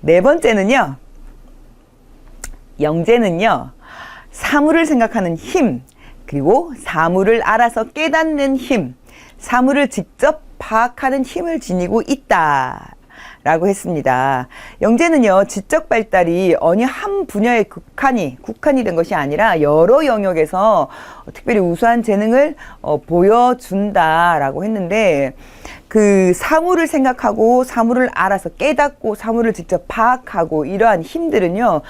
네 번째는요. 영재는요. 사물을 생각하는 힘, 그리고 사물을 알아서 깨닫는 힘, 사물을 직접 파악하는 힘을 지니고 있다 라고 했습니다. 영재는요, 지적 발달이 어느 한 분야에 국한이 된 것이 아니라 여러 영역에서 특별히 우수한 재능을 보여준다 라고 했는데, 그 사물을 생각하고 사물을 알아서 깨닫고 사물을 직접 파악하고 이러한 힘들은요,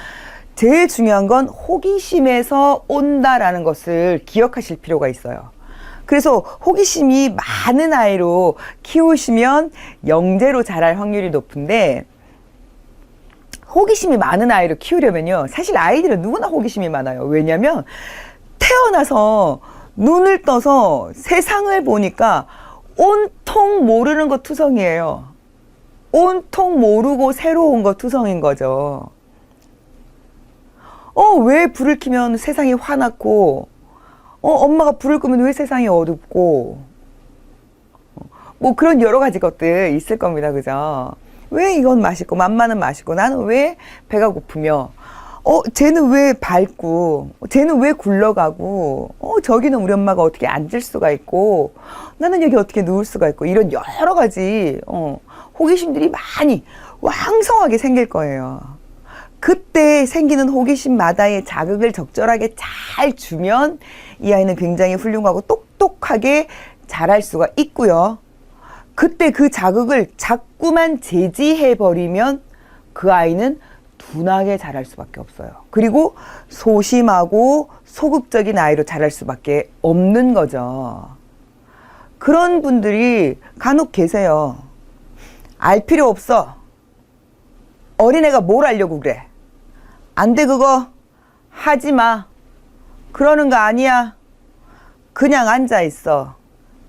제일 중요한 건 호기심에서 온다라는 것을 기억하실 필요가 있어요. 그래서 호기심이 많은 아이로 키우시면 영재로 자랄 확률이 높은데, 호기심이 많은 아이로 키우려면요, 사실 아이들은 누구나 호기심이 많아요. 왜냐면 태어나서 눈을 떠서 세상을 보니까 온통 모르는 것 투성이에요. 온통 모르고 새로운 것 투성인 거죠. 왜 불을 켜면 세상이 화났고, 엄마가 불을 끄면 왜 세상이 어둡고, 뭐 그런 여러 가지 것들 있을 겁니다. 그죠? 왜 이건 맛있고, 맘마는 맛있고, 나는 왜 배가 고프며, 쟤는 왜 밝고, 쟤는 왜 굴러가고, 저기는 우리 엄마가 어떻게 앉을 수가 있고, 나는 여기 어떻게 누울 수가 있고, 이런 여러 가지, 호기심들이 많이 왕성하게 생길 거예요. 그때 생기는 호기심마다의 자극을 적절하게 잘 주면 이 아이는 굉장히 훌륭하고 똑똑하게 자랄 수가 있고요. 그때 그 자극을 자꾸만 제지해버리면 그 아이는 둔하게 자랄 수밖에 없어요. 그리고 소심하고 소극적인 아이로 자랄 수밖에 없는 거죠. 그런 분들이 간혹 계세요. 알 필요 없어. 어린애가 뭘 알려고 그래. 안 돼, 그거. 하지 마. 그러는 거 아니야. 그냥 앉아 있어.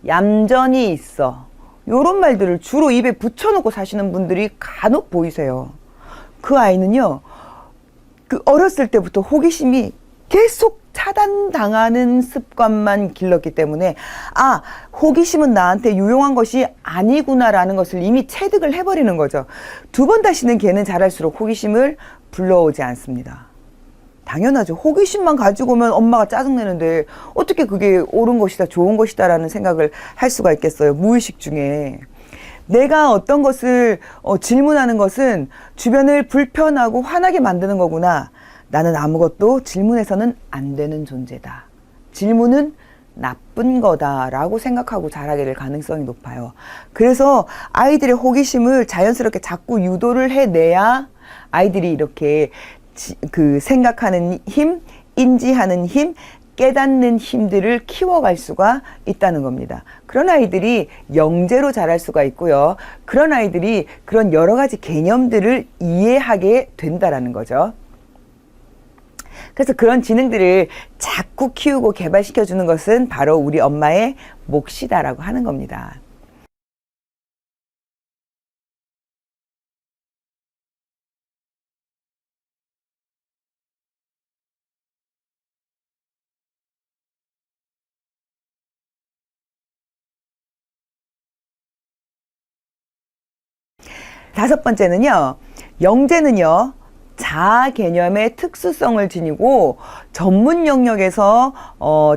얌전히 있어. 요런 말들을 주로 입에 붙여놓고 사시는 분들이 간혹 보이세요. 그 아이는요, 그 어렸을 때부터 호기심이 계속 차단당하는 습관만 길렀기 때문에, 호기심은 나한테 유용한 것이 아니구나라는 것을 이미 체득을 해버리는 거죠. 두 번 다시는 걔는 자랄수록 호기심을 불러오지 않습니다. 당연하죠. 호기심만 가지고 오면 엄마가 짜증내는데 어떻게 그게 옳은 것이다, 좋은 것이다 라는 생각을 할 수가 있겠어요. 무의식 중에. 내가 어떤 것을 질문하는 것은 주변을 불편하고 화나게 만드는 거구나. 나는 아무것도 질문해서는 안 되는 존재다. 질문은 나쁜 거다라고 생각하고 자라게 될 가능성이 높아요. 그래서 아이들의 호기심을 자연스럽게 자꾸 유도를 해내야 아이들이 이렇게 그 생각하는 힘, 인지하는 힘, 깨닫는 힘들을 키워갈 수가 있다는 겁니다. 그런 아이들이 영재로 자랄 수가 있고요. 그런 아이들이 그런 여러 가지 개념들을 이해하게 된다라는 거죠. 그래서 그런 지능들을 자꾸 키우고 개발시켜주는 것은 바로 우리 엄마의 몫이다라고 하는 겁니다. 다섯 번째는요, 영재는요, 자아 개념의 특수성을 지니고 전문 영역에서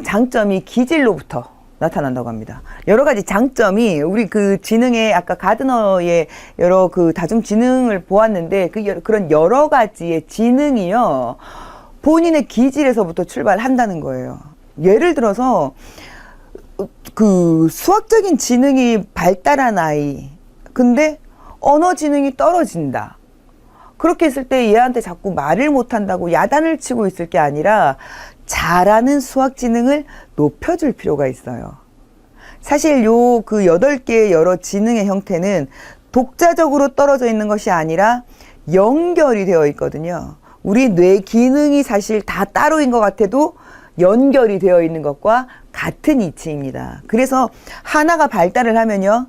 장점이 기질로부터 나타난다고 합니다. 여러 가지 장점이 우리 그 지능의 아까 가드너의 여러 그 다중 지능을 보았는데 그런 여러 가지의 지능이요, 본인의 기질에서부터 출발한다는 거예요. 예를 들어서 그 수학적인 지능이 발달한 아이, 근데 언어 지능이 떨어진다. 그렇게 했을 때 얘한테 자꾸 말을 못한다고 야단을 치고 있을 게 아니라 잘하는 수학 지능을 높여줄 필요가 있어요. 사실 요 그 8개의 여러 지능의 형태는 독자적으로 떨어져 있는 것이 아니라 연결이 되어 있거든요. 우리 뇌 기능이 사실 다 따로인 것 같아도 연결이 되어 있는 것과 같은 이치입니다. 그래서 하나가 발달을 하면요,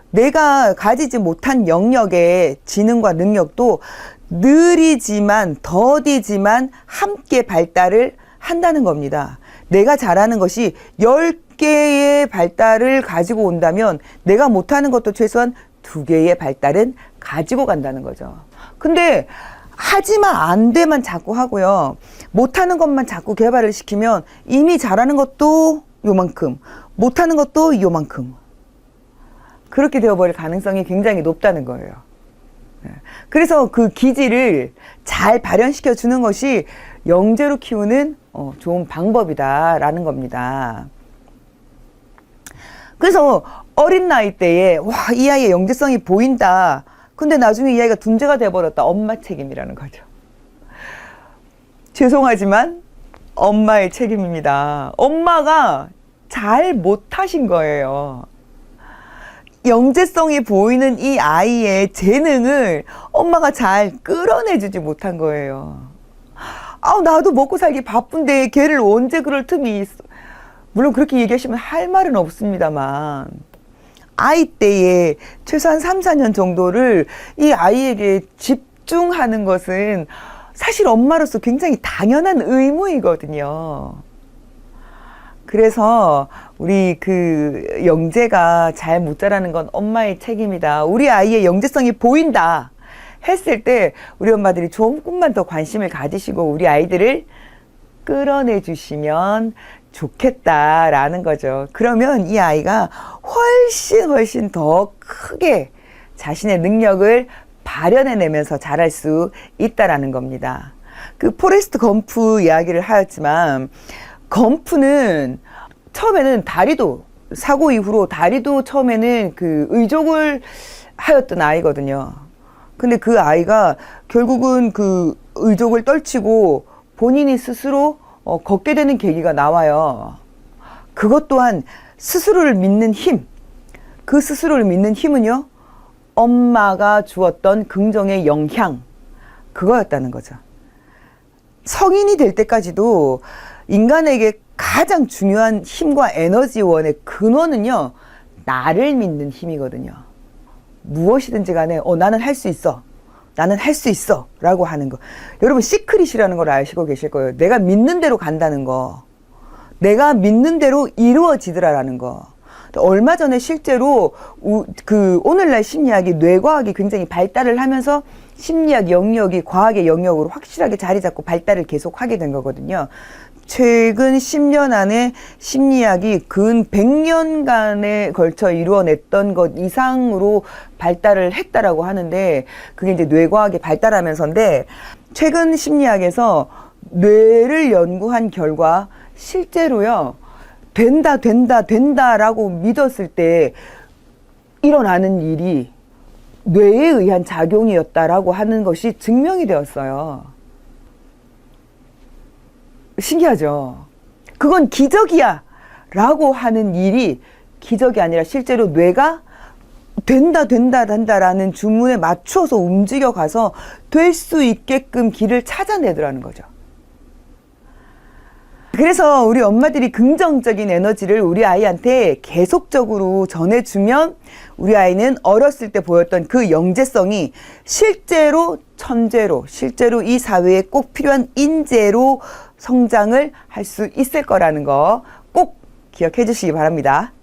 내가 가지지 못한 영역의 지능과 능력도 느리지만 더디지만 함께 발달을 한다는 겁니다. 내가 잘하는 것이 10개의 발달을 가지고 온다면 내가 못하는 것도 최소한 2개의 발달은 가지고 간다는 거죠. 근데 하지만 안 돼만 자꾸 하고요. 못하는 것만 자꾸 개발을 시키면 이미 잘하는 것도 요만큼, 못하는 것도 요만큼. 그렇게 되어버릴 가능성이 굉장히 높다는 거예요. 그래서 그 기질을 잘 발현시켜 주는 것이 영재로 키우는 좋은 방법이다라는 겁니다. 그래서 어린 나이 때에 와, 이 아이의 영재성이 보인다. 근데 나중에 이 아이가 둔재가 돼버렸다. 엄마 책임이라는 거죠. 죄송하지만 엄마의 책임입니다. 엄마가 잘 못하신 거예요. 영재성이 보이는 이 아이의 재능을 엄마가 잘 끌어내주지 못한 거예요. 나도 먹고 살기 바쁜데 걔를 언제 그럴 틈이 있어. 물론 그렇게 얘기하시면 할 말은 없습니다만 아이 때에 최소한 3, 4년 정도를 이 아이에게 집중하는 것은 사실 엄마로서 굉장히 당연한 의무이거든요. 그래서 우리 그 영재가 잘 못 자라는 건 엄마의 책임이다. 우리 아이의 영재성이 보인다 했을 때 우리 엄마들이 조금만 더 관심을 가지시고 우리 아이들을 끌어내 주시면 좋겠다라는 거죠. 그러면 이 아이가 훨씬 더 크게 자신의 능력을 발현해내면서 자랄 수 있다라는 겁니다. 그 포레스트 검프 이야기를 하였지만 검프는 처음에는 사고 이후로 다리도 처음에는 그 의족을 하였던 아이거든요. 근데 그 아이가 결국은 그 의족을 떨치고 본인이 스스로 걷게 되는 계기가 나와요. 그것 또한 스스로를 믿는 힘. 그 스스로를 믿는 힘은요, 엄마가 주었던 긍정의 영향. 그거였다는 거죠. 성인이 될 때까지도 인간에게 가장 중요한 힘과 에너지원의 근원은요, 나를 믿는 힘이거든요. 무엇이든지 간에 나는 할 수 있어. 나는 할 수 있어 라고 하는 거. 여러분 시크릿이라는 걸 아시고 계실 거예요. 내가 믿는 대로 간다는 거. 내가 믿는 대로 이루어지더라라는 거. 얼마 전에 실제로 오늘날 심리학이 뇌과학이 굉장히 발달을 하면서 심리학 영역이 과학의 영역으로 확실하게 자리 잡고 발달을 계속하게 된 거거든요. 최근 10년 안에 심리학이 근 100년간에 걸쳐 이루어냈던 것 이상으로 발달을 했다라고 하는데 그게 이제 뇌과학이 발달하면서인데 최근 심리학에서 뇌를 연구한 결과 실제로요 된다라고 믿었을 때 일어나는 일이 뇌에 의한 작용이었다라고 하는 것이 증명이 되었어요. 신기하죠? 그건 기적이야! 라고 하는 일이 기적이 아니라 실제로 뇌가 된다라는 주문에 맞춰서 움직여 가서 될 수 있게끔 길을 찾아내더라는 거죠. 그래서 우리 엄마들이 긍정적인 에너지를 우리 아이한테 계속적으로 전해주면 우리 아이는 어렸을 때 보였던 그 영재성이 실제로 천재로, 실제로 이 사회에 꼭 필요한 인재로 성장을 할 수 있을 거라는 거 꼭 기억해 주시기 바랍니다.